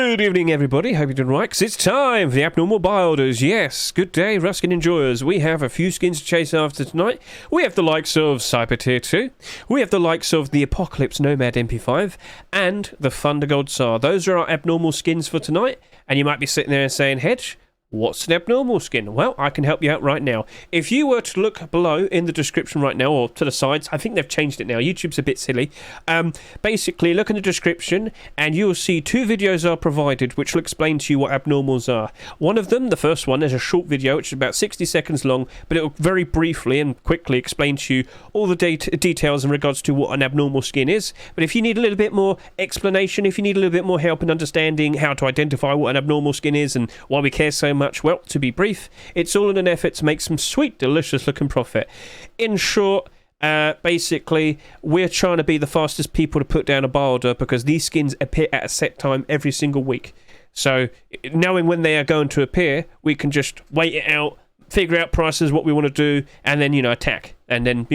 Good evening, everybody. Hope you're doing right, 'cause it's time for the Abnormal Builders. Yes, good day, Ruskin enjoyers. We have a few skins to chase after tonight. We have the likes of Serpent AR. We have the likes of the Apocalypse Nomad MP5 and the Thundergold SAR. Those are our abnormal skins for tonight. And you might be sitting there saying, Hedge, what's an abnormal skin? Well, I can help you out right now. If you were to look below in the description right now, or to the sides, I think they've changed it now. YouTube's a bit silly. Basically, look in the description and you'll see two videos are provided which will explain to you what abnormals are. One of them, the first one, is a short video which is about 60 seconds long, but it will very briefly and quickly explain to you all the details in regards to what an abnormal skin is. But if you need a little bit more explanation, if you need a little bit more help in understanding how to identify what an abnormal skin is and why we care so much, well, to be brief, it's all in an effort to make some sweet, delicious looking profit. In short, basically, we're trying to be the fastest people to put down a buy order because these skins appear at a set time every single week. So, knowing when they are going to appear, we can just wait it out, figure out prices, what we want to do, and then, attack. And then,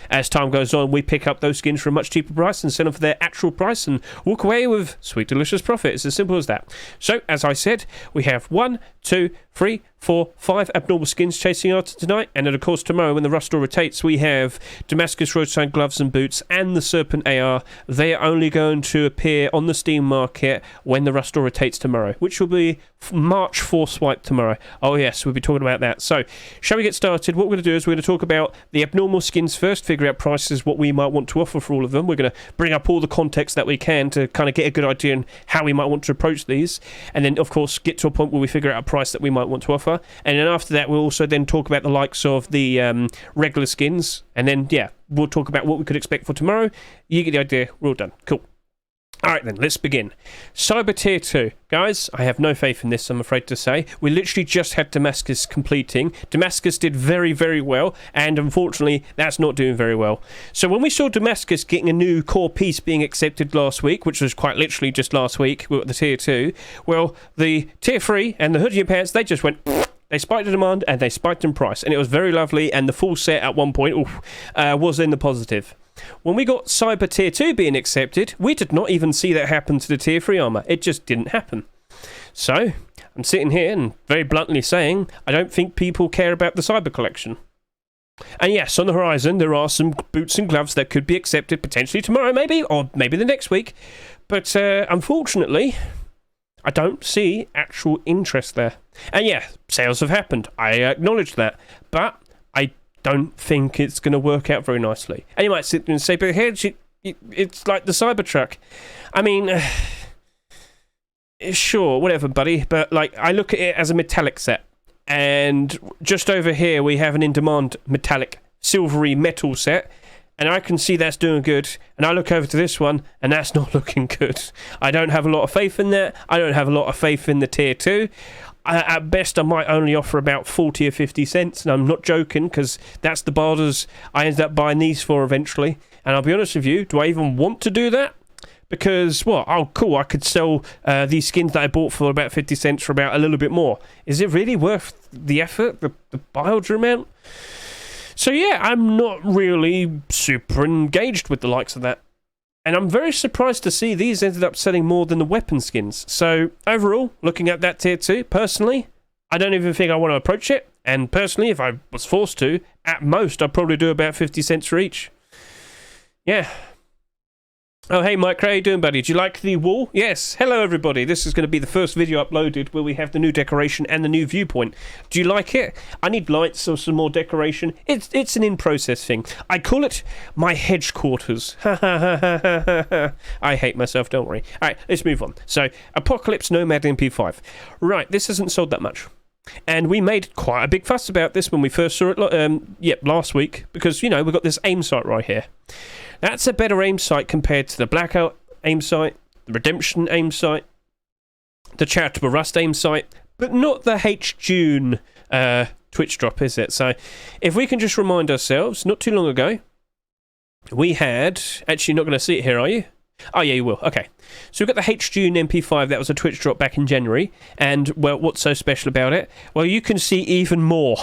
as time goes on, we pick up those skins for a much cheaper price and sell them for their actual price and walk away with sweet, delicious profit. It's as simple as that. So, as I said, we have 1, 2, 3, 4, 5 abnormal skins chasing after tonight. And then, of course, tomorrow, when the Rust Store rotates, we have Damascus roadside gloves and boots and the Serpent AR. They are only going to appear on the Steam market when the Rust Store rotates tomorrow, which will be March 4 swipe tomorrow. Oh, yes, we'll be talking about that. So, shall we get started? What we're going to do is we're going to talk about the abnormal skins first, figure out prices, what we might want to offer for all of them. We're going to bring up all the context that we can to kind of get a good idea on how we might want to approach these. And then, of course, get to a point where we figure out a price that we might want to offer. And then after that, we'll also then talk about the likes of the regular skins. And then, yeah, we'll talk about what we could expect for tomorrow. You get the idea. We're all done. Cool. Alright then, let's begin. Cyber Tier 2. Guys, I have no faith in this, I'm afraid to say. We literally just had Damascus completing. Damascus did very, very well, and unfortunately, that's not doing very well. So when we saw Damascus getting a new core piece being accepted last week, which was quite literally just last week, with the Tier 2, well, the Tier 3 and the hoodie and pants, they just went... They spiked in demand and they spiked in price, and it was very lovely, and the full set at one point was in the positive. When we got Cyber Tier 2 being accepted, we did not even see that happen to the Tier 3 armour. It just didn't happen. So, I'm sitting here and very bluntly saying, I don't think people care about the Cyber collection. And yes, on the horizon, there are some boots and gloves that could be accepted potentially tomorrow maybe, or maybe the next week. But unfortunately... I don't see actual interest there. And yeah, sales have happened. I acknowledge that. But I don't think it's going to work out very nicely. And you might sit there and say, but Hedge, it's like the Cybertruck. I mean, sure, whatever, buddy. But like, I look at it as a metallic set. And just over here, we have an in-demand metallic silvery metal set. And I can see that's doing good, and I look over to this one, and that's not looking good. I don't have a lot of faith in that. I don't have a lot of faith in the Tier 2. At best, I might only offer about 40 or 50 cents, and I'm not joking, because that's the borders I ended up buying these for eventually. And I'll be honest with you, do I even want to do that? Because, well, oh, cool, I could sell these skins that I bought for about 50 cents for about a little bit more. Is it really worth the effort, the buy order amount? So yeah, I'm not really super engaged with the likes of that. And I'm very surprised to see these ended up selling more than the weapon skins. So overall, looking at that Tier 2, personally, I don't even think I want to approach it. And personally, if I was forced to, at most, I'd probably do about 50 cents for each. Yeah. Oh, hey, Mike, how you doing, buddy? Do you like the wall? Yes. Hello, everybody. This is going to be the first video uploaded where we have the new decoration and the new viewpoint. Do you like it? I need lights or some more decoration. It's an in-process thing. I call it my hedge quarters. I hate myself, don't worry. All right, let's move on. So, Apocalypse Nomad MP5. Right, this hasn't sold that much. And we made quite a big fuss about this when we first saw it last week, because, we've got this aim sight right here. That's a better aim sight compared to the Blackout aim sight, the Redemption aim sight, the Charitable Rust aim sight, but not the H-June Twitch drop, is it? So if we can just remind ourselves, not too long ago, we had... Actually, you're not going to see it here, are you? Oh, yeah, you will. Okay. So we've got the Hedge MP5. That was a Twitch drop back in January. And, well, what's so special about it? Well, you can see even more.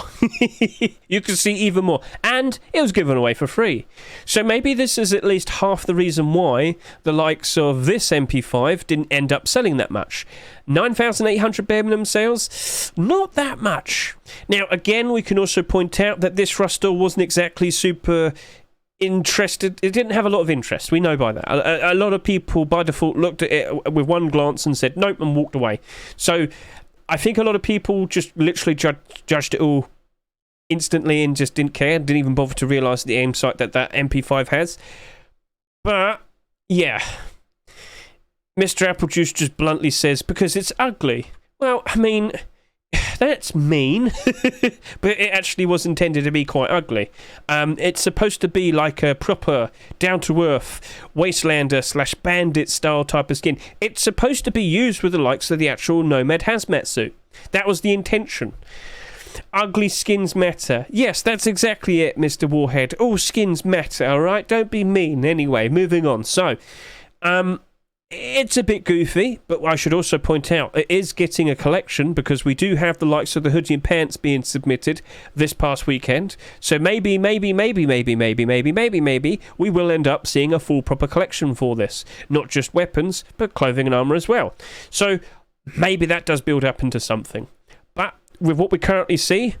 You can see even more. And it was given away for free. So maybe this is at least half the reason why the likes of this MP5 didn't end up selling that much. 9,800 bare minimum sales? Not that much. Now, again, we can also point out that this Rustle wasn't exactly super interested. It didn't have a lot of interest. We know by that. A lot of people by default looked at it with one glance and said nope and walked away. So I think a lot of people just literally judged it all instantly and just didn't care, didn't even bother to realise the aim sight that MP5 has. But yeah, Mr. Applejuice just bluntly says because it's ugly. Well, I mean, that's mean, but it actually was intended to be quite ugly. It's supposed to be like a proper, down-to-earth, wastelander / bandit style type of skin. It's supposed to be used with the likes of the actual Nomad hazmat suit. That was the intention. Ugly skins matter. Yes, that's exactly it, Mr. Warhead. All skins matter, alright? Don't be mean. Anyway, moving on. So, it's a bit goofy, but I should also point out it is getting a collection because we do have the likes of the hoodie and pants being submitted this past weekend. So maybe we will end up seeing a full proper collection for this. Not just weapons, but clothing and armour as well. So maybe that does build up into something. But with what we currently see,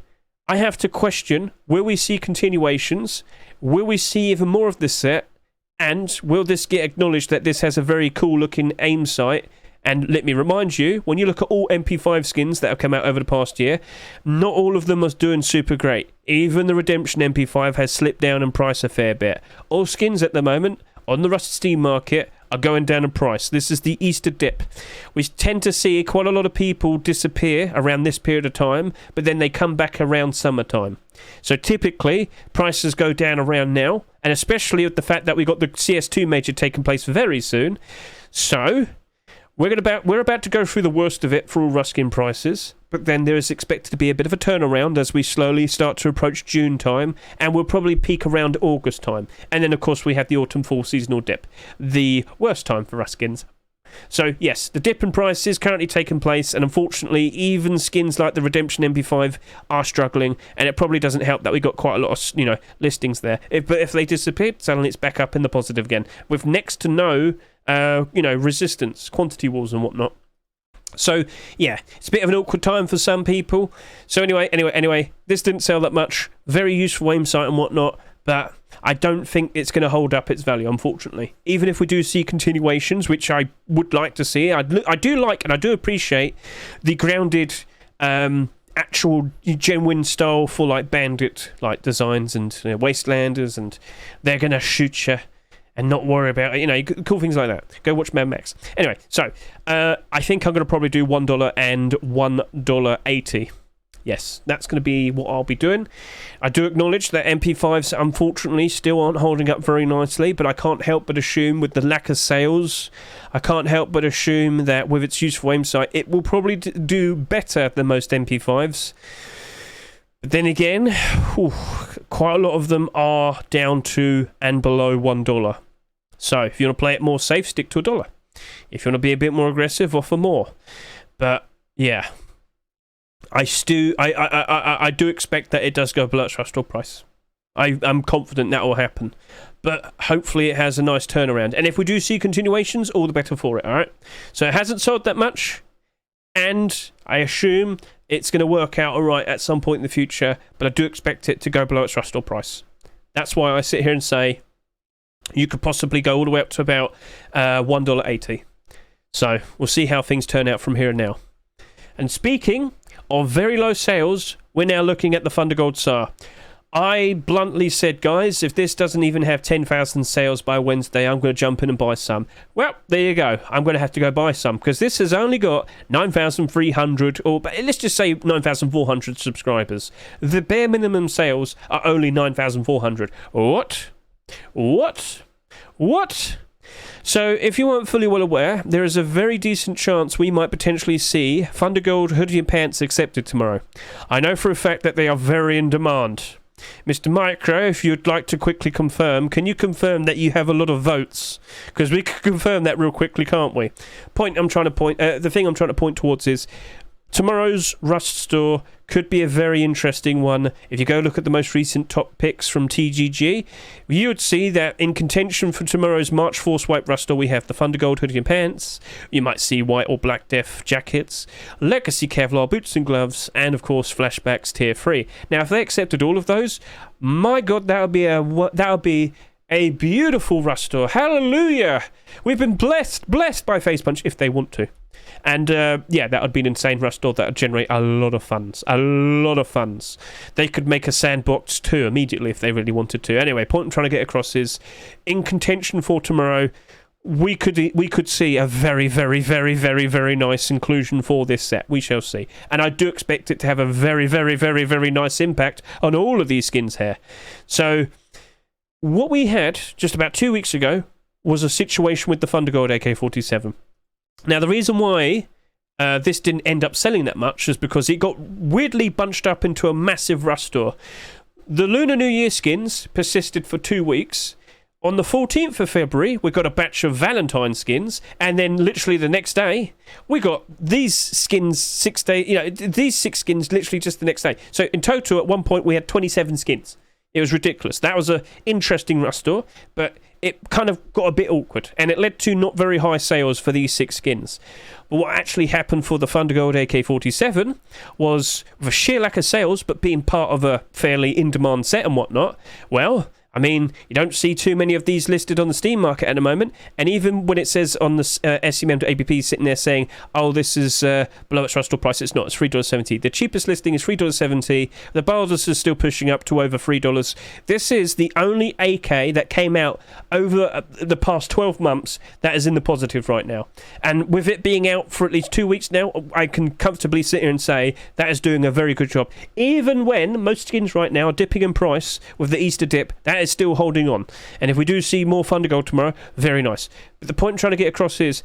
I have to question, will we see continuations? Will we see even more of this set? And will this get acknowledged that this has a very cool looking aim sight? And let me remind you, when you look at all MP5 skins that have come out over the past year, not all of them are doing super great. Even the Redemption MP5 has slipped down in price a fair bit. All skins at the moment on the Rusted Steam market are going down in price. This is the Easter dip. We tend to see quite a lot of people disappear around this period of time, but then they come back around summertime. So typically, prices go down around now, and especially with the fact that we got the CS2 major taking place very soon. So we're about to go through the worst of it for all Ruskin prices, but then there is expected to be a bit of a turnaround as we slowly start to approach June time, and we'll probably peak around August time. And then, of course, we have the autumn-fall seasonal dip, the worst time for Ruskins. So, yes, the dip in price is currently taking place, and unfortunately, even skins like the Redemption MP5 are struggling, and it probably doesn't help that we got quite a lot of, listings there. But if they disappeared, suddenly it's back up in the positive again, with next to no, resistance, quantity wars and whatnot. So, yeah, it's a bit of an awkward time for some people. So anyway, this didn't sell that much. Very useful aim sight and whatnot, but I don't think it's going to hold up its value, unfortunately. Even if we do see continuations, which I would like to see, I do like and I do appreciate the grounded, actual genuine style for like bandit like designs and wastelanders, and they're going to shoot you and not worry about it, cool things like that. Go watch Mad Max. Anyway, so I think I'm going to probably do $1 and $1.80. Yes, that's going to be what I'll be doing. I do acknowledge that MP5s unfortunately still aren't holding up very nicely, but I can't help but assume with the lack of sales, I can't help but assume that with its useful aim sight, it will probably do better than most MP5s. But then again, quite a lot of them are down to and below $1. So if you want to play it more safe, stick to $1. If you want to be a bit more aggressive, offer more. But yeah, I do expect that it does go below its Rustle price. I'm confident that will happen. But hopefully it has a nice turnaround. And if we do see continuations, all the better for it, alright? So it hasn't sold that much, and I assume it's going to work out alright at some point in the future, but I do expect it to go below its Rustle price. That's why I sit here and say you could possibly go all the way up to about $1.80. So we'll see how things turn out from here and now. And speaking of very low sales, we're now looking at the Thundergold SAR. I bluntly said, guys, if this doesn't even have 10,000 sales by Wednesday, I'm going to jump in and buy some. Well, there you go. I'm going to have to go buy some, because this has only got 9,300, or let's just say 9,400 subscribers. The bare minimum sales are only 9,400. What? So, if you weren't fully well aware, there is a very decent chance we might potentially see Thundergold hoodie and pants accepted tomorrow. I know for a fact that they are very in demand. Mr. Micro, if you'd like to quickly confirm, can you confirm that you have a lot of votes? Because we can confirm that real quickly, can't we? The thing I'm trying to point towards is tomorrow's Rust store could be a very interesting one. If you go look at the most recent top picks from TGG, you would see that in contention for tomorrow's March Force Wipe Rust store, we have the Thundergold hoodie and pants. You might see white or black death jackets, Legacy Kevlar boots and gloves, and of course Flashbacks Tier 3. Now, if they accepted all of those, my God, that would be a beautiful Rust store. Hallelujah! We've been blessed by Face Punch if they want to. And yeah, that would be an insane Rust store that would generate a lot of funds. They could make a sandbox too immediately if they really wanted to. Anyway, point I'm trying to get across is, in contention for tomorrow, we could see a very, very, very, very, very nice inclusion for this set. We shall see. And I do expect it to have a very, very, very, very nice impact on all of these skins here. So, what we had just about 2 weeks ago was a situation with the Thundergold AK-47. Now, the reason why this didn't end up selling that much is because it got weirdly bunched up into a massive Rust store. The Lunar New Year skins persisted for 2 weeks. On the 14th of February, we got a batch of Valentine skins, and then literally the next day, we got these skins these 6 skins literally just the next day. So in total, at one point, we had 27 skins. It was ridiculous. That was an interesting Rust store, but it kind of got a bit awkward, and it led to not very high sales for these 6 skins. But what actually happened for the Thundergold AK-47 was, with a sheer lack of sales, but being part of a fairly in-demand set and whatnot, well, I mean, you don't see too many of these listed on the Steam market at the moment, and even when it says on the SCM.app sitting there saying, oh, this is below its Rust store price, it's not, it's $3.70. The cheapest listing is $3.70. The Baldus is still pushing up to over $3. This is the only AK that came out over the past 12 months that is in the positive right now. And with it being out for at least 2 weeks now, I can comfortably sit here and say that is doing a very good job. Even when most skins right now are dipping in price with the Easter dip, that is still holding on. And if we do see more Thundergold tomorrow, very nice. But the point I'm trying to get across is,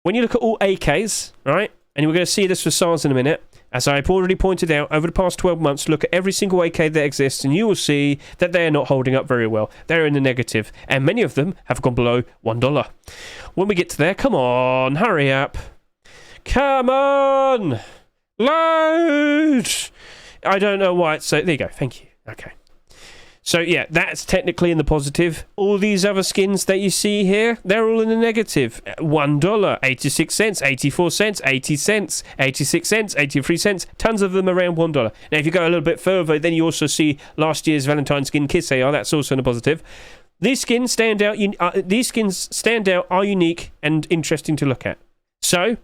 when you look at all AKs, right, and we're going to see this for SARs in a minute, as I've already pointed out, over the past 12 months, look at every single AK that exists, and you will see that they are not holding up very well. They're in the negative, and many of them have gone below $1. When we get to there, come on, hurry up. Come on! Load! I don't know why it's so... There you go, thank you. Okay. So yeah, that's technically in the positive. All these other skins that you see here, they're all in the negative. $1, 86 cents, 84 cents, 80 cents, 86 cents, 83 cents. Tons of them around $1. Now, if you go a little bit further, then you also see last year's Valentine skin Kiss AR. That's also in the positive. These skins stand out. Are unique and interesting to look at. So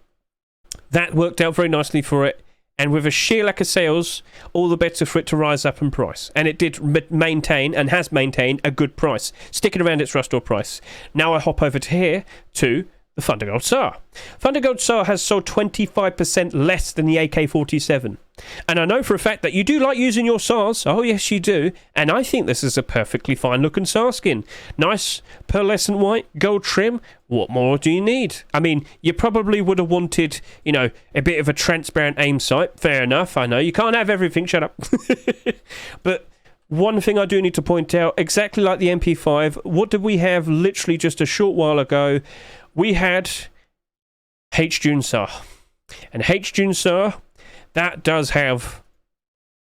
that worked out very nicely for it. And with a sheer lack of sales, all the better for it to rise up in price. And it did maintain, and has maintained, a good price, sticking around its Rust store price. Now I hop over to here, to the Thundergold SAR. Thundergold SAR has sold 25% less than the AK-47. And I know for a fact that you do like using your SARs. Oh, yes, you do. And I think this is a perfectly fine-looking SAR skin. Nice, pearlescent white, gold trim. What more do you need? I mean, you probably would have wanted, you know, a bit of a transparent aim sight. Fair enough, I know. You can't have everything, shut up. But one thing I do need to point out, exactly like the MP5, what did we have literally just a short while ago? We had Hedge SAR. And Hedge SAR, that does have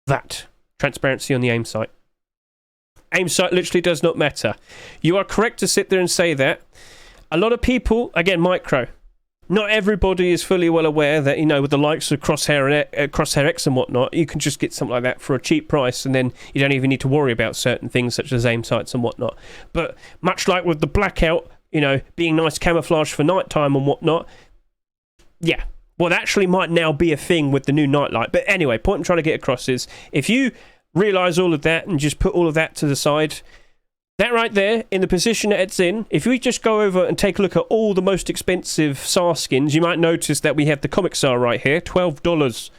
that transparency on the aim sight. Aim sight literally does not matter. You are correct to sit there and say that. A lot of people, again, micro, not everybody is fully well aware that, you know, with the likes of Crosshair X and whatnot, you can just get something like that for a cheap price, and then you don't even need to worry about certain things such as aim sights and whatnot. But much like with the blackout, you know, being nice camouflage for nighttime and whatnot, yeah, well, that actually might now be a thing with the new nightlight. But anyway, point I'm trying to get across is, if you realise all of that and just put all of that to the side, that right there, in the position that it's in, if we just go over and take a look at all the most expensive SAR skins, you might notice that we have the comic SAR right here, $12.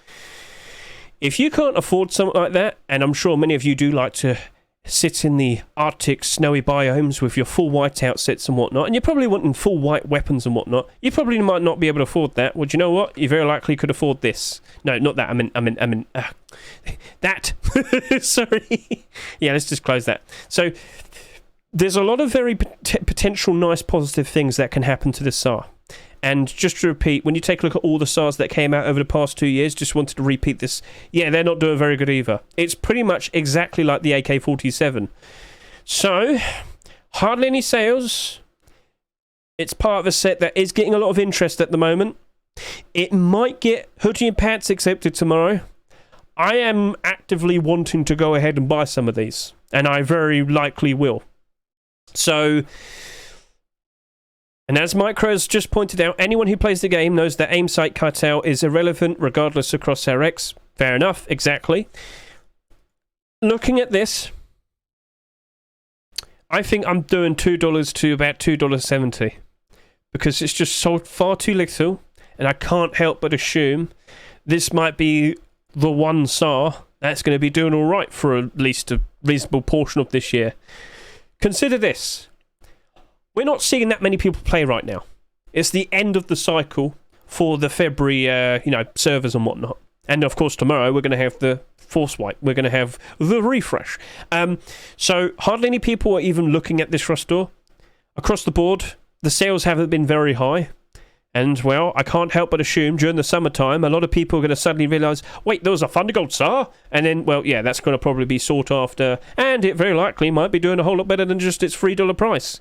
If you can't afford something like that, and I'm sure many of you do like to sit in the Arctic snowy biomes with your full white outfits and whatnot, and you're probably wanting full white weapons and whatnot. You probably might not be able to afford that. Well, do you know what? You very likely could afford this. No, not that. I mean, that. Sorry. Yeah, let's just close that. So, there's a lot of very potential nice positive things that can happen to this SAR. And just to repeat, when you take a look at all the SARs that came out over the past 2 years, just wanted to repeat this. Yeah, they're not doing very good either. It's pretty much exactly like the AK-47. So, hardly any sales. It's part of a set that is getting a lot of interest at the moment. It might get hoodie and pants accepted tomorrow. I am actively wanting to go ahead and buy some of these. And I very likely will. So... And as Micro has just pointed out, anyone who plays the game knows that aim sight cutout is irrelevant regardless of crosshair X. Fair enough, exactly. Looking at this, I think I'm doing $2 to about $2.70 because it's just sold far too little, and I can't help but assume this might be the one SAR that's going to be doing all right for at least a reasonable portion of this year. Consider this. We're not seeing that many people play right now. It's the end of the cycle for the February, servers and whatnot. And of course, tomorrow we're going to have the Force Wipe. We're going to have the refresh. So hardly any people are even looking at this roster. Across the board, the sales haven't been very high. And, well, I can't help but assume during the summertime, a lot of people are going to suddenly realise, wait, there was a Thundergold SAR? And then, well, yeah, that's going to probably be sought after. And it very likely might be doing a whole lot better than just its $3 price.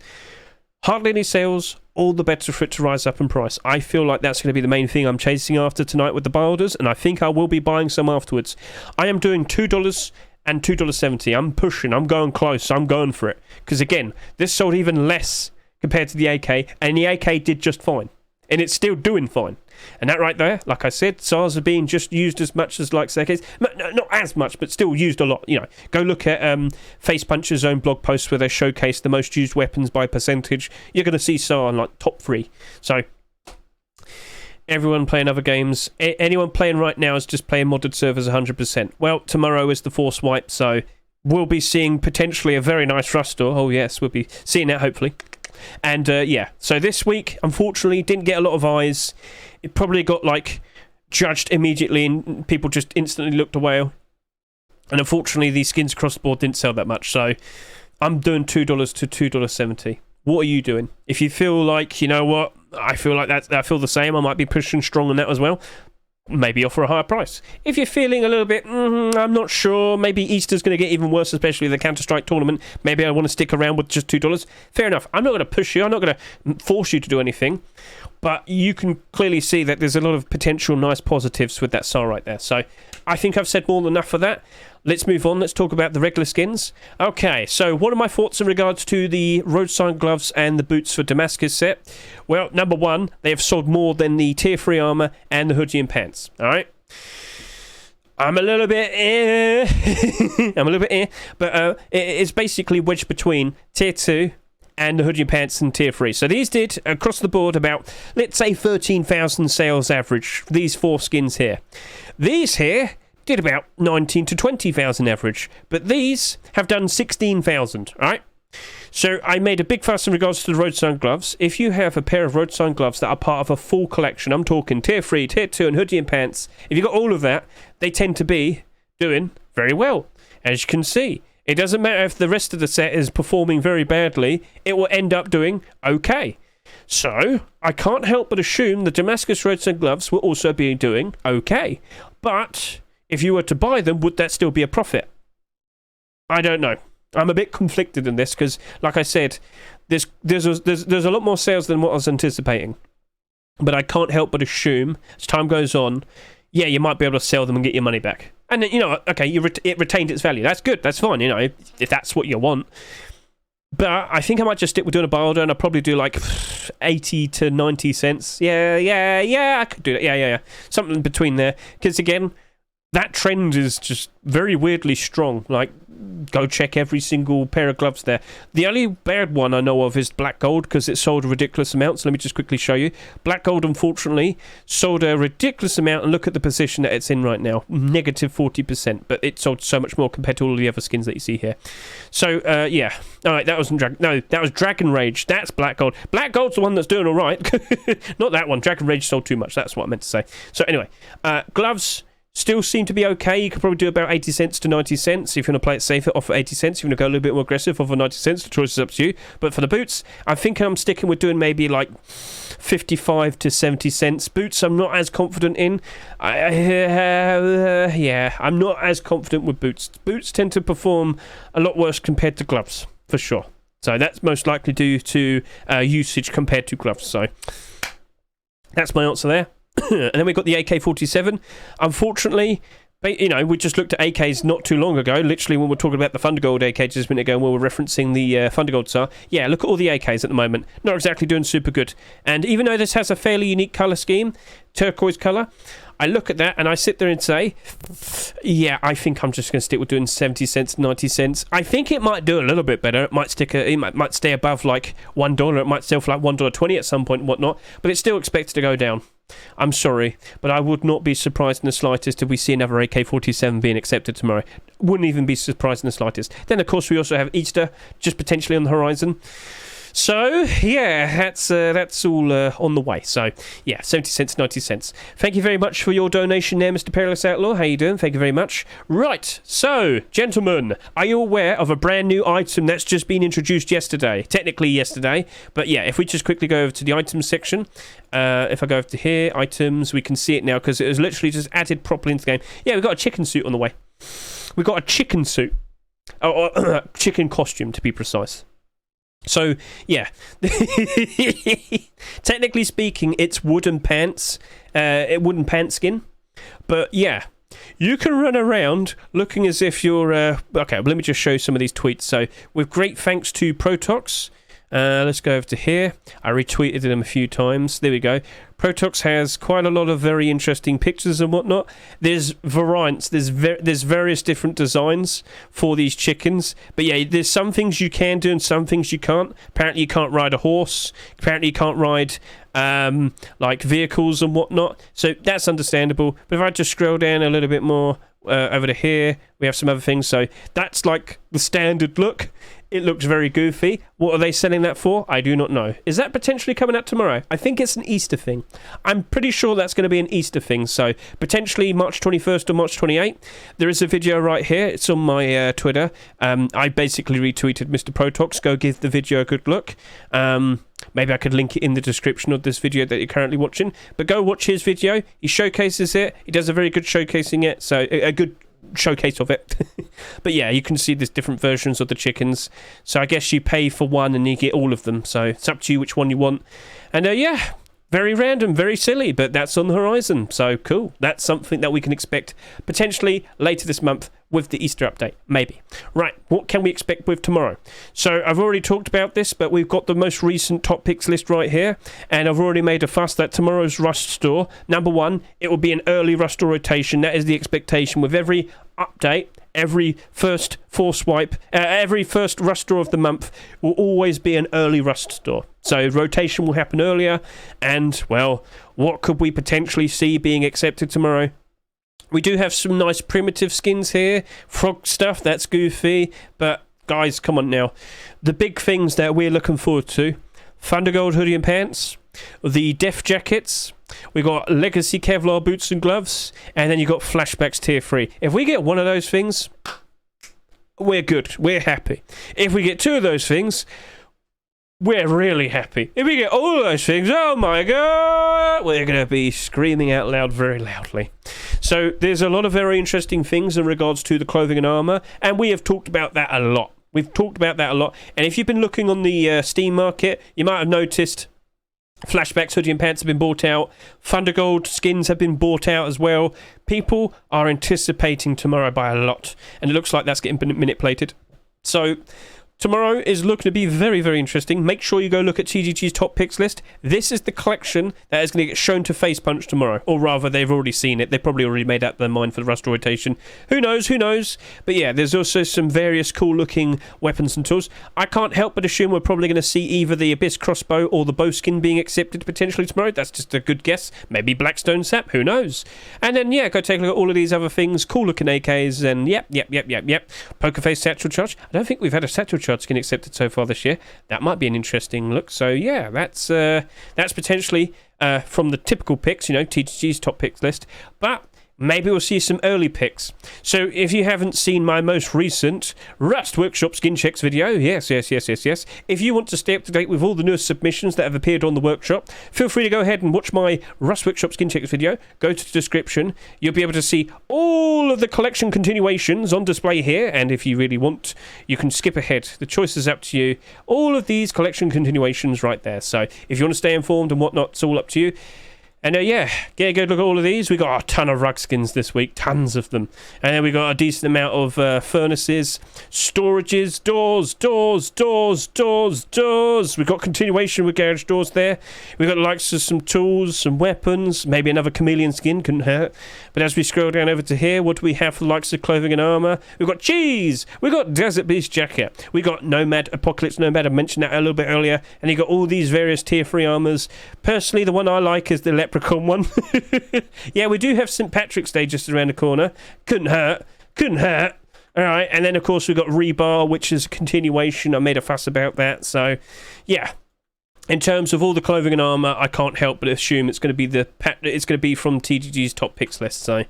Hardly any sales, all the better for it to rise up in price. I feel like that's going to be the main thing I'm chasing after tonight with the buy orders, and I think I will be buying some afterwards. I am doing $2 and $2.70. I'm pushing, I'm going close, I'm going for it. Because again, this sold even less compared to the AK, and the AK did just fine. And it's still doing fine. And that right there, like I said, SARs are being just used as much as like AKs. Not as much, but still used a lot. You know, go look at Face Puncher's own blog post where they showcase the most used weapons by percentage. You're going to see SAR in like top 3. So, everyone playing other games. Anyone playing right now is just playing modded servers 100%. Well, tomorrow is the Force Wipe, so we'll be seeing potentially a very nice roster. Oh yes, we'll be seeing that hopefully. And yeah, so this week, unfortunately, didn't get a lot of eyes. It probably got like judged immediately and people just instantly looked away. And unfortunately, these skins across the board didn't sell that much. So I'm doing $2 to $2.70. What are you doing? If you feel like, you know what, I feel like I feel the same, I might be pushing strong on that as well. Maybe offer a higher price. If you're feeling a little bit, I'm not sure, maybe Easter's going to get even worse, especially the Counter-Strike tournament, maybe I want to stick around with just $2, fair enough. I'm not going to push you, I'm not going to force you to do anything, but you can clearly see that there's a lot of potential nice positives with that SAR right there. So I think I've said more than enough for that. Let's move on. Let's talk about the regular skins. Okay, so what are my thoughts in regards to the road sign gloves and the boots for Damascus set? Well, number one, they have sold more than the tier 3 armor and the hoodie and pants. All right. I'm a little bit but it's basically wedged between tier 2 and the hoodie and pants and tier 3. So these did, across the board, about, let's say, 13,000 sales average, these 4 skins here. These here did about 19 to 20,000 average, but these have done 16,000, right? So I made a big fuss in regards to the road sign gloves. If you have a pair of road sign gloves that are part of a full collection, I'm talking tier 3, tier 2 and hoodie and pants, if you've got all of that, they tend to be doing very well. As you can see, it doesn't matter if the rest of the set is performing very badly, it will end up doing okay. So, I can't help but assume the Damascus road sign gloves will also be doing okay. But if you were to buy them, would that still be a profit? I don't know. I'm a bit conflicted in this because, like I said, there's a lot more sales than what I was anticipating. But I can't help but assume, as time goes on, yeah, you might be able to sell them and get your money back. And, you know, okay, it retained its value. That's good. That's fine, you know, if that's what you want. But I think I might just stick with doing a buy order and I'll probably do like 80 to 90 cents. Yeah, I could do that. Yeah. Something between there. Because, again, that trend is just very weirdly strong. Like, go check every single pair of gloves there. The only bad one I know of is black gold, because it sold a ridiculous amount. So let me just quickly show you. Black gold, unfortunately, sold a ridiculous amount, and look at the position that it's in right now, negative 40%. But it sold so much more compared to all the other skins that you see here. So yeah, all right, that wasn't that was Dragon Rage. That's black gold. Black gold's the one that's doing all right. Not that one. Dragon Rage sold too much. That's what I meant to say. So anyway, gloves still seem to be okay. You could probably do about 80 cents to 90 cents. If you want to play it safer, offer 80 cents. If you want to go a little bit more aggressive, offer 90 cents. The choice is up to you. But for the boots, I think I'm sticking with doing maybe like 55 to 70 cents. Boots, I'm not as confident in. Yeah, I'm not as confident with boots. Boots tend to perform a lot worse compared to gloves, for sure. So that's most likely due to usage compared to gloves. So that's my answer there. And then we've got the AK-47. Unfortunately, you know, we just looked at AKs not too long ago. Literally, when we're talking about the Thundergold AK just a minute ago, when we were referencing the Thundergold SAR. Yeah, look at all the AKs at the moment. Not exactly doing super good. And even though this has a fairly unique colour scheme, turquoise colour, I look at that and I sit there and say, yeah, I think I'm just going to stick with doing 70 cents, 90 cents. I think it might do a little bit better. It might might stay above like $1. It might sell for like $1.20 at some point and whatnot. But it's still expected to go down. I'm sorry, but I would not be surprised in the slightest if we see another AK-47 being accepted tomorrow. Wouldn't even be surprised in the slightest. Then, of course, we also have Easter just potentially on the horizon. So, yeah, that's all on the way. So, yeah, 70 cents, 90 cents. Thank you very much for your donation there, Mr. Perilous Outlaw. How you doing? Thank you very much. Right, so, gentlemen, are you aware of a brand new item that's just been introduced yesterday? Technically yesterday, but yeah, if we just quickly go over to the items section, if I go over to here, items, we can see it now because it was literally just added properly into the game. Yeah, we've got a chicken suit on the way. We've got a chicken suit. Oh, chicken costume, to be precise. So, yeah, technically speaking, it's wooden pants skin, but yeah, you can run around looking as if you're, okay, well, let me just show you some of these tweets. So, with great thanks to Protox, let's go over to here. I retweeted them a few times. There we go. Protox has quite a lot of very interesting pictures and whatnot. There's variants. There's various different designs for these chickens. But yeah, there's some things you can do and some things you can't. Apparently you can't ride a horse. Apparently you can't ride like vehicles and whatnot. So that's understandable. But if I just scroll down a little bit more over to here, we have some other things. So that's like the standard look. It looks very goofy. What are they selling that for? I do not know. Is that potentially coming out tomorrow? I think it's an Easter thing. I'm pretty sure that's going to be an Easter thing. So potentially March 21st or March 28th. There is a video right here. It's on my Twitter. I basically retweeted Mr. Protox. Go give the video a good look. Maybe I could link it in the description of this video that you're currently watching. But go watch his video. He showcases it. He does a very good showcasing it. So a good showcase of it. But yeah, you can see there's different versions of the chickens. So I guess you pay for one and you get all of them. So it's up to you which one you want. And yeah, very random, very silly, but that's on the horizon. So cool. That's something that we can expect potentially later this month with the Easter update. Maybe. Right, what can we expect with tomorrow? So I've already talked about this, but we've got the most recent top picks list right here. And I've already made a fuss that tomorrow's Rust store, number one, it will be an early Rust store rotation. That is the expectation with every update. Every first force wipe, every first Rust store of the month will always be an early Rust store. So rotation will happen earlier, and well, what could we potentially see being accepted tomorrow? We do have some nice primitive skins here, frog stuff, that's goofy, but guys, come on now. The big things that we're looking forward to, Thundergold hoodie and pants, the Def jackets, we got Legacy Kevlar boots and gloves, and then you got Flashbacks Tier 3. If we get one of those things, we're good. We're happy. If we get two of those things, we're really happy. If we get all of those things, oh my god, we're going to be screaming out loud very loudly. So there's a lot of very interesting things in regards to the clothing and armor, and we have talked about that a lot. We've talked about that a lot, and if you've been looking on the Steam market, you might have noticed Flashbacks hoodie and pants have been bought out. Thundergold skins have been bought out as well. People are anticipating tomorrow by a lot, and it looks like that's getting manipulated. So Tomorrow is looking to be very, very interesting. Make sure you go look at TGG's top picks list. This is the collection that is going to get shown to Face Punch tomorrow. Or rather, they've already seen it. They've probably already made up their mind for the Rust rotation. Who knows, who knows? But yeah, there's also some various cool-looking weapons and tools. I can't help but assume we're probably going to see either the Abyss crossbow or the bow skin being accepted potentially tomorrow. That's just a good guess. Maybe Blackstone Sap, who knows? And then, yeah, go take a look at all of these other things. Cool-looking AKs and yep. Poker face satchel charge. I don't think we've had a satchel charge skin accepted so far this year. That might be an interesting look. So yeah, that's potentially from the typical picks, you know, TGG's top picks list. But maybe we'll see some early picks. So if you haven't seen my most recent Rust Workshop skin checks video, yes. If you want to stay up to date with all the newest submissions that have appeared on the workshop, feel free to go ahead and watch my Rust Workshop skin checks video. Go to the description. You'll be able to see all of the collection continuations on display here. And if you really want, you can skip ahead. The choice is up to you. All of these collection continuations right there. So if you want to stay informed and whatnot, it's all up to you. And yeah, get a good look at all of these. We got a ton of rug skins this week, tons of them. And then we got a decent amount of furnaces, storages, doors. We got continuation with garage doors there. We got the likes of some tools, some weapons, maybe another chameleon skin, couldn't hurt. But as we scroll down over to here, what do we have for the likes of clothing and armor? We've got cheese. We got Desert Beast jacket. We got Nomad, Apocalypse Nomad. I mentioned that a little bit earlier. And you got all these various tier 3 armors. Personally, the one I like is the Leprechaun one. Yeah, we do have St. Patrick's Day just around the corner. Couldn't hurt. Alright, and then of course we've got Rebar, which is a continuation. I made a fuss about that. So yeah, in terms of all the clothing and armor, I can't help but assume it's going to be from TGG's top picks list. So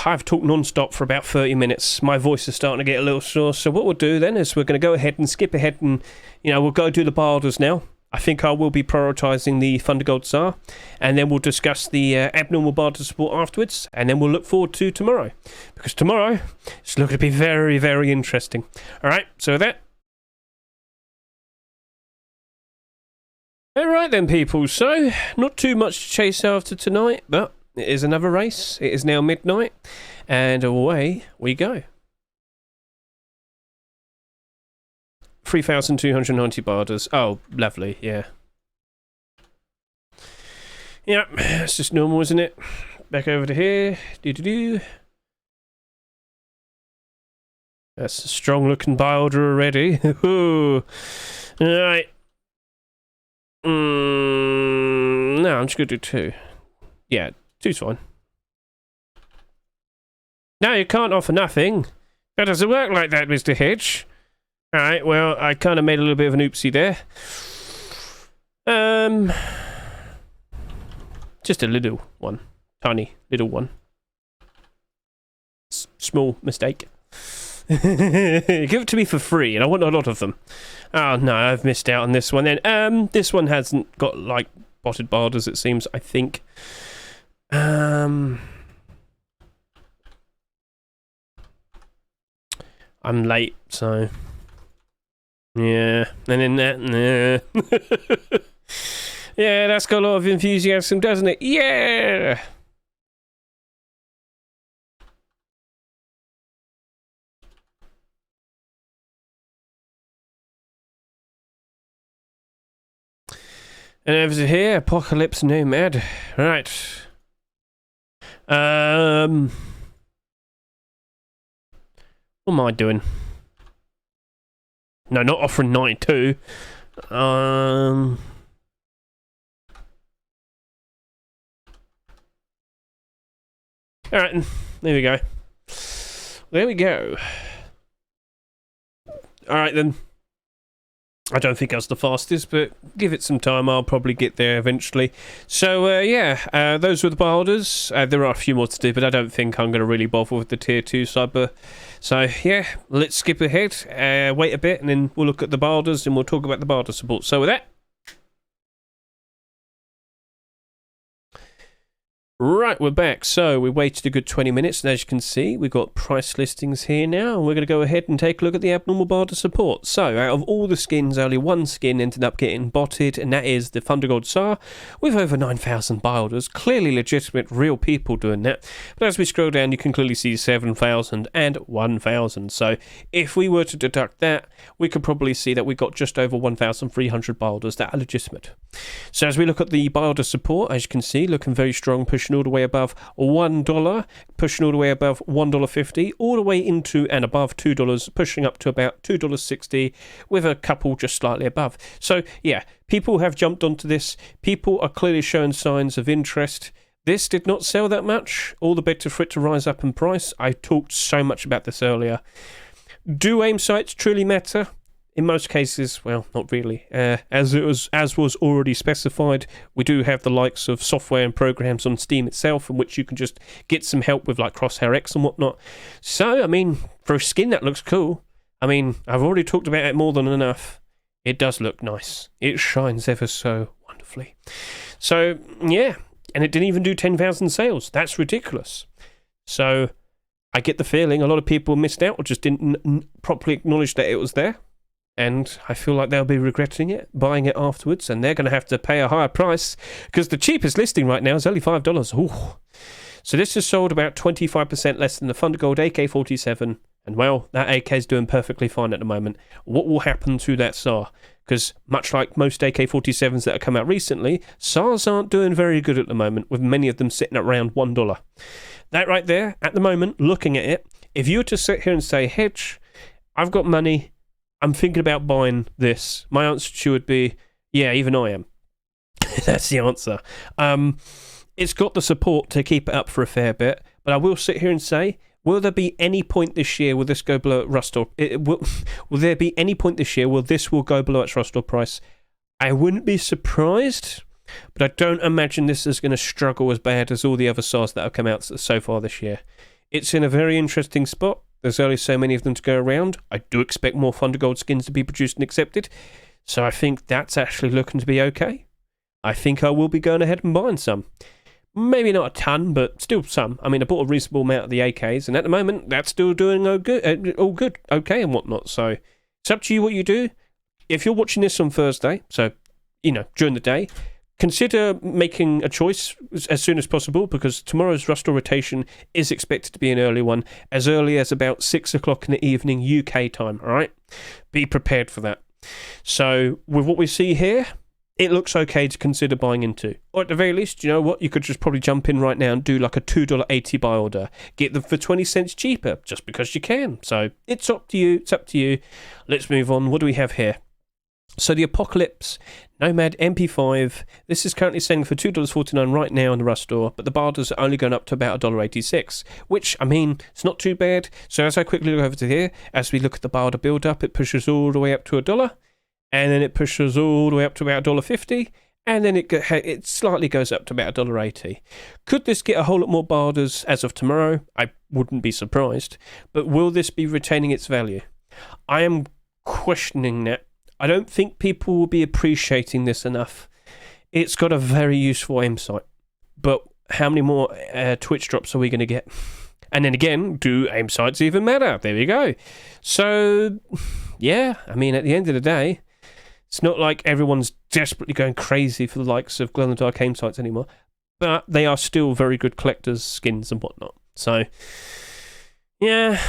I've talked non-stop for about 30 minutes. My voice is starting to get a little sore. So what we'll do then is we're going to go ahead and skip ahead and, you know, we'll go do the barders now. I think I will be prioritising the Thundergold SAR, and then we'll discuss the abnormal barter support afterwards, and then we'll look forward to tomorrow, because tomorrow it's looking to be very, very interesting. Alright, so with that. Alright then, people, so not too much to chase after tonight, but it is another race. It is now midnight, and away we go. 3,290 barders. Oh, lovely, yeah. Yeah, it's just normal, isn't it? Back over to here. That's a strong looking barder already. Alright. No, I'm just going to do 2. Yeah, 2's fine. No, you can't offer nothing. That doesn't work like that, Mr. Hedge. Alright, well, I kind of made a little bit of an oopsie there. Just a little one. Tiny little one. Small mistake. Give it to me for free, and I want a lot of them. Oh, no, I've missed out on this one then. This one hasn't got, like, potted barders, it seems, I think. I'm late, so... Yeah, and then that, nah. Yeah, that's got a lot of enthusiasm, doesn't it? Yeah! And over to here, Apocalypse Nomad. Right. What am I doing? No, not offering 92. Alright, there we go. There we go. Alright then. I don't think I was the fastest, but give it some time. I'll probably get there eventually. So, yeah, those were the barders. There are a few more to do, but I don't think I'm going to really bother with the tier 2 cyber. So, yeah, let's skip ahead, wait a bit, and then we'll look at the barders, and we'll talk about the barter support. So, with that, Right, we're back. So we waited a good 20 minutes, and as you can see, we've got price listings here now, and we're going to go ahead and take a look at the abnormal barter support. So out of all the skins, only one skin ended up getting botted, and that is the Thundergold SAR, with over 9,000 buy orders. Clearly legitimate, real people doing that. But as we scroll down, you can clearly see 7,000 and 1,000. So if we were to deduct that, we could probably see that we got just over 1,300 buy orders that are legitimate. So as we look at the buy order support, as you can see, looking very strong, pushing all the way above $1, pushing all the way above $1.50, all the way into and above $2, pushing up to about $2.60, with a couple just slightly above. So yeah, people have jumped onto this. People are clearly showing signs of interest. This did not sell that much. All the better for it to rise up in price. I talked so much about this earlier. Do aim sights truly matter? In most cases, well, not really. As was already specified, we do have the likes of software and programs on Steam itself, in which you can just get some help with like Crosshair X and whatnot. So, I mean, for a skin that looks cool, I mean, I've already talked about it more than enough. It does look nice. It shines ever so wonderfully. So, yeah, and it didn't even do 10,000 sales. That's ridiculous. So, I get the feeling a lot of people missed out or just didn't properly acknowledge that it was there. And I feel like they'll be regretting it, buying it afterwards, and they're going to have to pay a higher price because the cheapest listing right now is only $5. Ooh. So this has sold about 25% less than the Thundergold AK-47, and well, that AK is doing perfectly fine at the moment. What will happen to that SAR? Because much like most AK-47s that have come out recently, SARs aren't doing very good at the moment, with many of them sitting at around $1. That right there, at the moment, looking at it, if you were to sit here and say, Hedge, I've got money, I'm thinking about buying this, my answer to you would be, yeah, even I am. That's the answer. It's got the support to keep it up for a fair bit, but I will sit here and say, will there be any point this year will this go below rust or will there be any point this year where this will go below its rust or price? I wouldn't be surprised, but I don't imagine this is going to struggle as bad as all the other SARs that have come out so far this year. It's in a very interesting spot. There's only so many of them to go around. I do expect more Thundergold skins to be produced and accepted, so I think that's actually looking to be okay. I think I will be going ahead and buying some. Maybe not a ton, but still some. I mean, I bought a reasonable amount of the AKs, and at the moment, that's still doing all good, okay, and whatnot. So it's up to you what you do. If you're watching this on Thursday, so, you know, during the day, consider making a choice as soon as possible, because tomorrow's Rust or rotation is expected to be an early one, as early as about 6 o'clock in the evening UK time, all right? Be prepared for that. So with what we see here, it looks okay to consider buying into. Or at the very least, you know what? You could just probably jump in right now and do like a $2.80 buy order. Get them for 20 cents cheaper, just because you can. So it's up to you. It's up to you. Let's move on. What do we have here? So the Apocalypse Nomad MP5, this is currently selling for $2.49 right now in the Rust store, but the barters are only going up to about $1.86, which, I mean, it's not too bad. So as I quickly look over to here, as we look at the barter build-up, it pushes all the way up to $1, and then it pushes all the way up to about $1.50, and then it slightly goes up to about $1.80. Could this get a whole lot more barters as of tomorrow? I wouldn't be surprised, but will this be retaining its value? I am questioning that. I don't think people will be appreciating this enough. It's got a very useful aim sight, but how many more Twitch drops are we going to get? And then again, do aim sights even matter? There we go. So, yeah, I mean, at the end of the day, it's not like everyone's desperately going crazy for the likes of glow-in-the-dark aim sights anymore, but they are still very good collectors, skins and whatnot. So, yeah,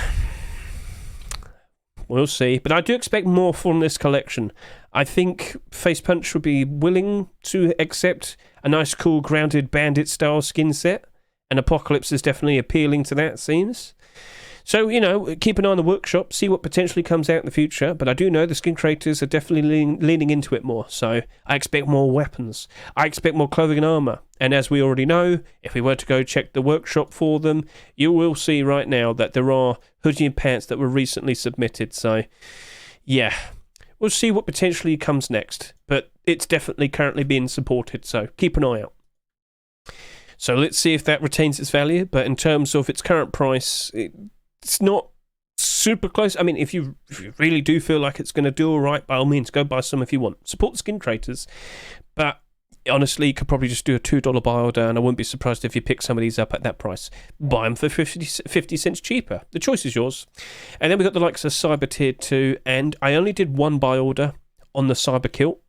we'll see. But I do expect more from this collection. I think Face Punch will be willing to accept a nice, cool, grounded bandit-style skin set, and Apocalypse is definitely appealing to that, it seems. So, you know, keep an eye on the workshop, see what potentially comes out in the future, but I do know the skin creators are definitely leaning into it more, so I expect more weapons. I expect more clothing and armour, and as we already know, if we were to go check the workshop for them, you will see right now that there are hoodie and pants that were recently submitted, so yeah. We'll see what potentially comes next, but it's definitely currently being supported, so keep an eye out. So let's see if that retains its value, but in terms of its current price, it's not super close. I mean, if you really do feel like it's going to do all right, by all means, go buy some if you want. Support the skin creators. But honestly, you could probably just do a $2 buy order, and I wouldn't be surprised if you pick some of these up at that price. Buy them for 50 cents cheaper. The choice is yours. And then we've got the likes of Cyber Tier 2, and I only did one buy order on the Cyber Kilt.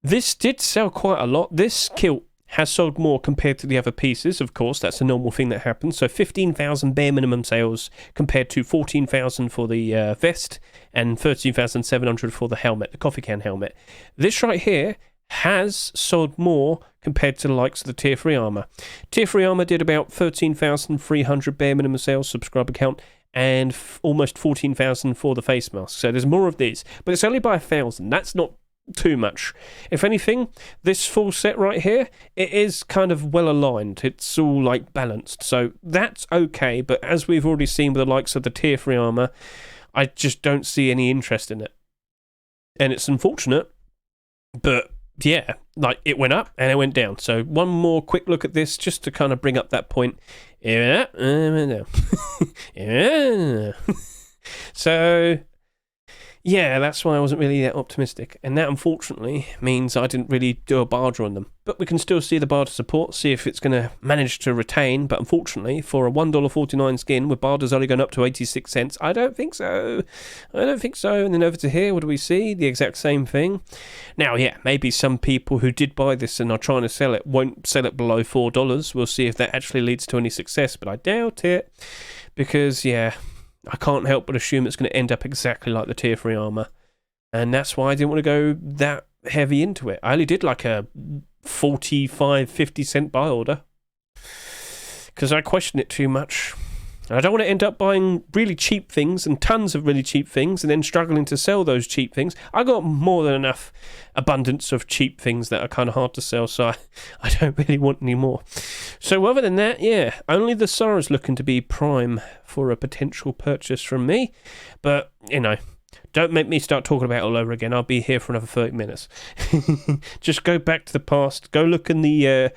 This did sell quite a lot. This kilt has sold more compared to the other pieces, of course. That's a normal thing that happens. So 15,000 bare minimum sales compared to 14,000 for the vest and 13,700 for the helmet, the coffee can helmet. This right here has sold more compared to the likes of the Tier 3 armor. Tier 3 armor did about 13,300 bare minimum sales, subscriber count, and almost 14,000 for the face mask. So there's more of these, but it's only by 1,000. That's not too much. If anything, this full set right here, it is kind of well aligned. It's all like balanced, so that's okay. But as we've already seen with the likes of the Tier 3 armor, I just don't see any interest in it, and it's unfortunate. But yeah, like, it went up and it went down. So one more quick look at this just to kind of bring up that point. Yeah. So yeah, that's why I wasn't really that optimistic. And that, unfortunately, means I didn't really do a barter on them. But we can still see the barter support, see if it's going to manage to retain. But unfortunately, for a $1.49 skin with barters only going up to 86 cents, I don't think so. I don't think so. And then over to here, what do we see? The exact same thing. Now, yeah, maybe some people who did buy this and are trying to sell it won't sell it below $4. We'll see if that actually leads to any success. But I doubt it. Because, yeah, I can't help but assume it's going to end up exactly like the Tier 3 armor. And that's why I didn't want to go that heavy into it. I only did like a 45, 50 cent buy order, because I question it too much. And I don't want to end up buying really cheap things and tons of really cheap things and then struggling to sell those cheap things. I got more than enough abundance of cheap things that are kind of hard to sell, so I don't really want any more. So other than that, yeah, only the SAR is looking to be prime for a potential purchase from me. But, you know, don't make me start talking about it all over again. I'll be here for another 30 minutes. Just go back to the past. Go look in the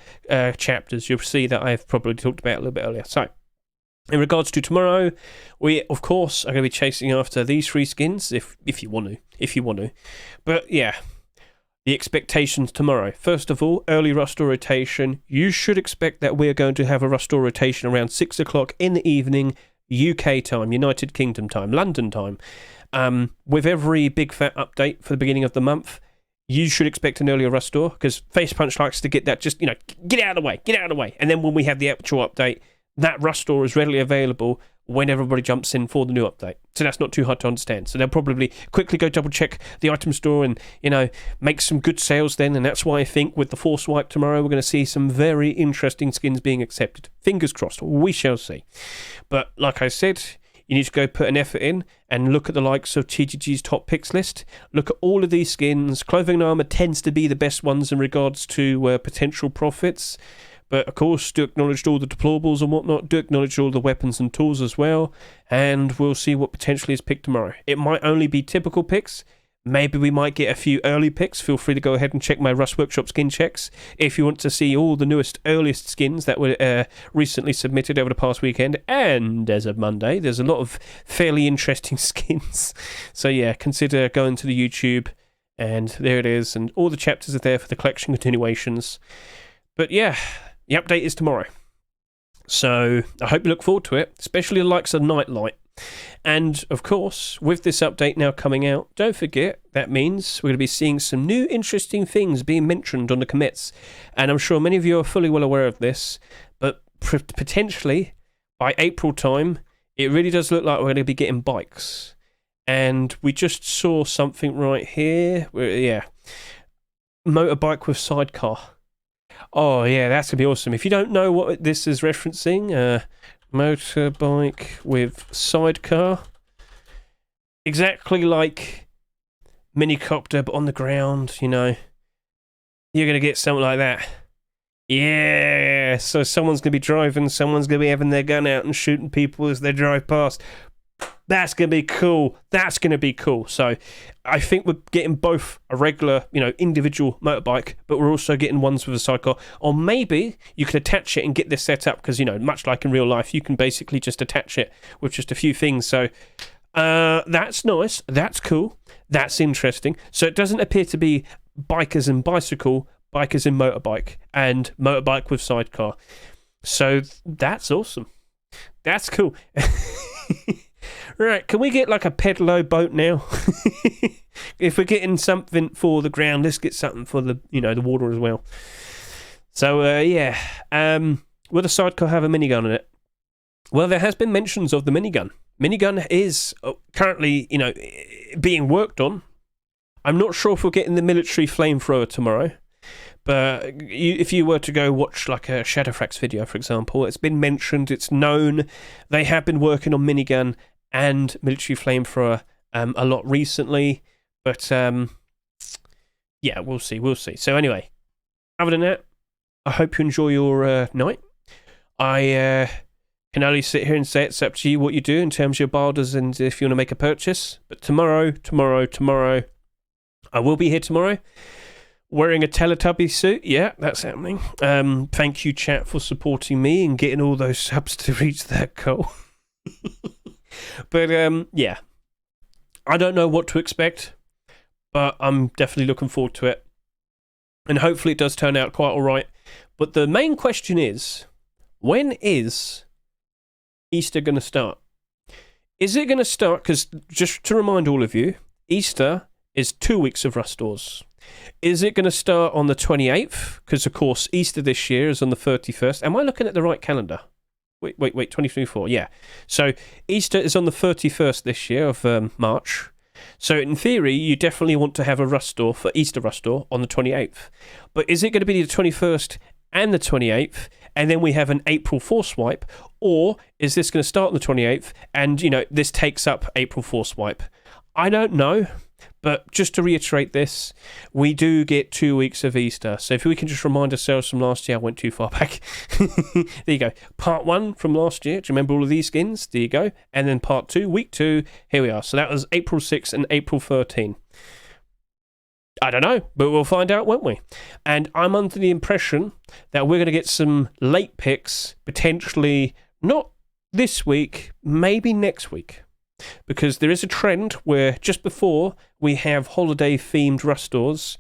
chapters. You'll see that I've probably talked about it a little bit earlier. So, in regards to tomorrow, we, of course, are going to be chasing after these 3 skins, if you want to. But, yeah, the expectations tomorrow. First of all, early Rustore rotation. You should expect that we're going to have a Rustore rotation around 6 o'clock in the evening, UK time, United Kingdom time, London time. With every big fat update for the beginning of the month, you should expect an earlier Rustore, because Face Punch likes to get that, just, you know, get out of the way. And then when we have the actual update, that Rustore is readily available when everybody jumps in for the new update. So that's not too hard to understand. So they'll probably quickly go double check the item store and, you know, make some good sales then. And that's why I think with the Force Wipe tomorrow, we're going to see some very interesting skins being accepted. Fingers crossed. We shall see. But like I said, you need to go put an effort in and look at the likes of TGG's top picks list. Look at all of these skins. Clothing and armor tends to be the best ones in regards to potential profits. But, of course, do acknowledge all the deplorables and whatnot. Do acknowledge all the weapons and tools as well. And we'll see what potentially is picked tomorrow. It might only be typical picks. Maybe we might get a few early picks. Feel free to go ahead and check my Rust Workshop skin checks if you want to see all the newest, earliest skins that were recently submitted over the past weekend. And as of Monday, there's a lot of fairly interesting skins. So, yeah, consider going to the YouTube. And there it is. And all the chapters are there for the collection continuations. But, yeah, the update is tomorrow. So I hope you look forward to it, especially the likes of Nightlight. And, of course, with this update now coming out, don't forget, that means we're going to be seeing some new interesting things being mentioned on the commits. And I'm sure many of you are fully well aware of this, but potentially, by April time, it really does look like we're going to be getting bikes. And we just saw something right here. Yeah. Motorbike with sidecar. Oh, yeah, that's going to be awesome. If you don't know what this is referencing, motorbike with sidecar. Exactly like minicopter, but on the ground, you know. You're going to get something like that. Yeah, so someone's going to be driving, someone's going to be having their gun out and shooting people as they drive past. That's going to be cool. That's going to be cool. So I think we're getting both a regular, you know, individual motorbike, but we're also getting ones with a sidecar. Or maybe you can attach it and get this set up because, you know, much like in real life, you can basically just attach it with just a few things. So that's nice. That's cool. That's interesting. So it doesn't appear to be bikers and bicycle, bike as in motorbike, and motorbike with sidecar. So that's awesome. That's cool. Right, can we get like a pedalo boat now? If we're getting something for the ground, let's get something for the the water as well. So yeah, will the sidecar have a minigun in it? Well, there has been mentions of the minigun. Minigun is currently being worked on. I'm not sure if we're getting the military flamethrower tomorrow, but if you were to go watch like a Shadowfrax video, for example, it's been mentioned, it's known. They have been working on minigun and military flamethrower a lot recently, but yeah, we'll see. So anyway, other than that, I hope you enjoy your night. I can only sit here and say it's up to you what you do in terms of your bilders and if you want to make a purchase. But tomorrow, I will be here tomorrow wearing a Teletubby suit. Yeah, that's happening. Thank you, chat, for supporting me and getting all those subs to reach that goal. But yeah, I don't know what to expect, but I'm definitely looking forward to it. And hopefully it does turn out quite all right. But the main question is, when is Easter going to start? Is it going to start, because just to remind all of you, Easter is 2 weeks of Rust Doors. Is it going to start on the 28th? Because, of course, Easter this year is on the 31st. Am I looking at the right calendar? Wait, 2024, yeah. So Easter is on the 31st this year of March. So in theory, you definitely want to have a Rust Door for Easter Rust Door on the 28th. But is it going to be the 21st and the 28th, and then we have an April 4th wipe? Or is this going to start on the 28th, and, this takes up April 4th wipe? I don't know. But just to reiterate this, we do get 2 weeks of Easter. So if we can just remind ourselves from last year, I went too far back. There you go. Part 1 from last year. Do you remember all of these skins? There you go. And then part 2, week 2, here we are. So that was April 6 and April 13. I don't know, but we'll find out, won't we? And I'm under the impression that we're going to get some late picks, potentially not this week, maybe next week. Because there is a trend where just before we have holiday-themed Rust Doors,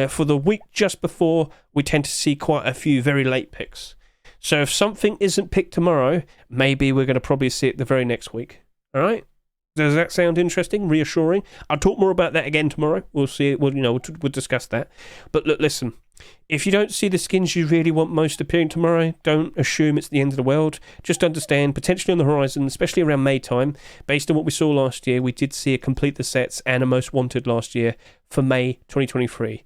for the week just before, we tend to see quite a few very late picks. So if something isn't picked tomorrow, maybe we're going to probably see it the very next week. All right? Does that sound interesting, reassuring? I'll talk more about that again tomorrow. We'll see. We'll discuss that. But look, listen. If you don't see the skins you really want most appearing tomorrow, don't assume it's the end of the world. Just understand, potentially on the horizon, especially around May time, based on what we saw last year, we did see a complete the sets and a most wanted last year for May 2023.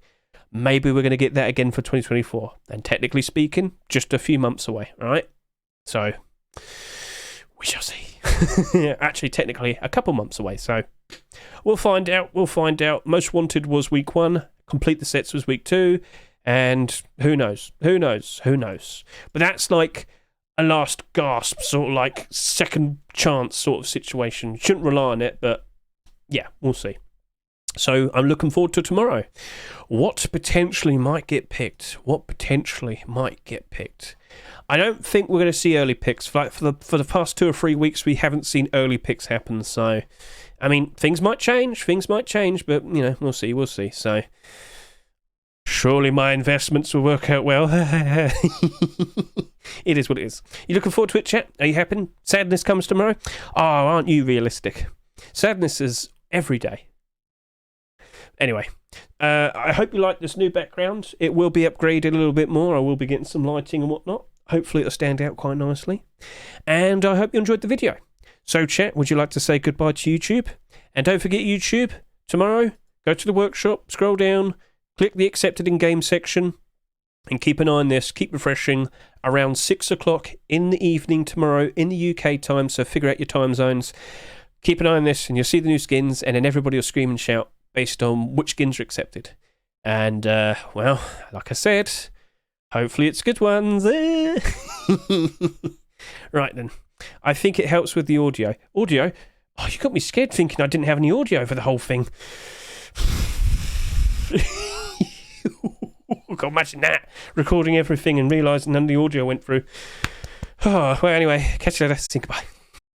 Maybe we're going to get that again for 2024. And technically speaking, just a few months away, all right? So, we shall see. Actually, technically, a couple months away. So, we'll find out. Most wanted was week 1. Complete the sets was week 2. And who knows? But that's like a last gasp, sort of like second chance sort of situation. You shouldn't rely on it, but yeah, we'll see. So I'm looking forward to tomorrow. What potentially might get picked? I don't think we're going to see early picks. For the past 2 or 3 weeks, we haven't seen early picks happen. So, I mean, things might change, but, we'll see. So, surely my investments will work out well. It is what it is. You looking forward to it, chat? Are you happy? Sadness comes tomorrow? Oh, aren't you realistic? Sadness is every day. Anyway, I hope you like this new background. It will be upgraded a little bit more. I will be getting some lighting and whatnot. Hopefully it'll stand out quite nicely. And I hope you enjoyed the video. So, chat, would you like to say goodbye to YouTube? And don't forget YouTube, tomorrow, go to the workshop, scroll down, click the accepted in-game section, and keep an eye on this. Keep refreshing around 6 o'clock in the evening tomorrow in the UK time, so figure out your time zones. Keep an eye on this, and you'll see the new skins, and then everybody will scream and shout based on which skins are accepted. And, well, like I said, hopefully it's good ones. Right then. I think it helps with the audio. Audio? Oh, you got me scared thinking I didn't have any audio for the whole thing. God, imagine that. Recording everything and realising none of the audio went through. Oh, well, anyway, catch you later. Think goodbye.